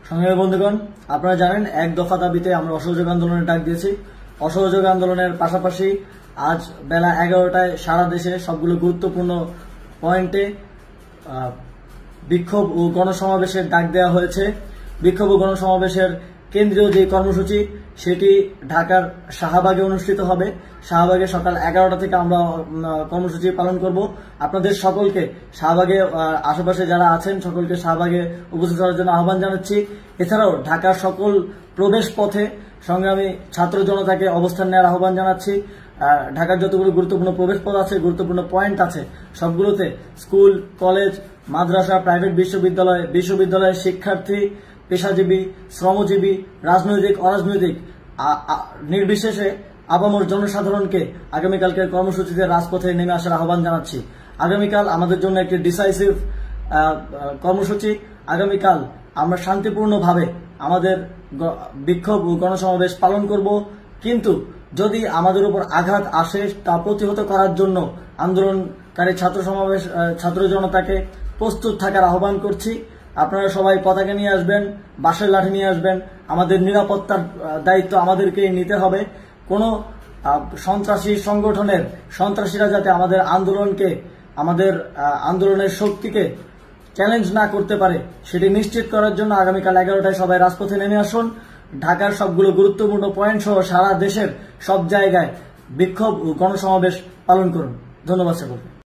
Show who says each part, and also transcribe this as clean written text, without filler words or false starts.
Speaker 1: সংগ্রামী বন্ধুগণ, আপনারা জানেন এক দফা দাবিতে আমরা অসহযোগ আন্দোলনের ডাক দিয়েছি। অসহযোগ আন্দোলনের পাশাপাশি আজ বেলা 11টায় সারা দেশে সবগুলো গুরুত্বপূর্ণ পয়েন্টে বিক্ষোভ ও গণসমাবেশের ডাক দেওয়া হয়েছে। বিক্ষোভ ও গণসমাবেশের কেন্দ্রীয় যে কর্মসূচি সেটি ঢাকার শাহবাগে অনুষ্ঠিত হবে। শাহবাগে সকাল 11টা থেকে আমরা কর্মসূচি পালন করব। আপনাদের সকলকে শাহবাগে আশেপাশে যারা আছেন সকলকে শাহবাগে উপস্থিত হওয়ার জন্য আহ্বান জানাচ্ছি। এছাড়াও ঢাকার সকল প্রবেশ পথে সংগ্রামী ছাত্র জনতাকে অবস্থান নেওয়ার আহ্বান জানাচ্ছি। ঢাকার যতগুলো গুরুত্বপূর্ণ প্রবেশ পথ আছে, গুরুত্বপূর্ণ পয়েন্ট আছে, সবগুলোতে স্কুল, কলেজ, মাদ্রাসা, প্রাইভেট বিশ্ববিদ্যালয়ের শিক্ষার্থী, পেশাজীবী, শ্রমজীবী, রাজনৈতিক, অরাজনৈতিক নির্বিশেষে আপামর জনসাধারণকে আগামীকালকের কর্মসূচিতে রাজপথে নেমে আসার আহ্বান জানাচ্ছি। আগামীকাল আমাদের জন্য একটি ডিসাইসিভ কর্মসূচি। আগামীকাল আমরা শান্তিপূর্ণভাবে আমাদের বিক্ষোভ ও গণসমাবেশ পালন করব, কিন্তু যদি আমাদের উপর আঘাত আসে তা প্রতিহত করার জন্য আন্দোলনকারী ছাত্র জনতাকে প্রস্তুত থাকার আহ্বান করছি। আপনারা সবাই পতাকা নিয়ে আসবেন, বাঁশের লাঠি নিয়ে আসবেন। আমাদের নিরাপত্তার দায়িত্ব আমাদেরকেই নিতে হবে। কোনো সন্ত্রাসী সংগঠনের সন্ত্রাসীরা যাতে আমাদের আন্দোলনের শক্তিকে চ্যালেঞ্জ না করতে পারে সেটি নিশ্চিত করার জন্য আগামীকাল 11টায় সবাই রাজপথে নেমে আসুন। ঢাকার সবগুলো গুরুত্বপূর্ণ পয়েন্ট সহ সারা দেশের সব জায়গায় বিক্ষোভ ও গণসমাবেশ পালন করুন। ধন্যবাদ সকলকে।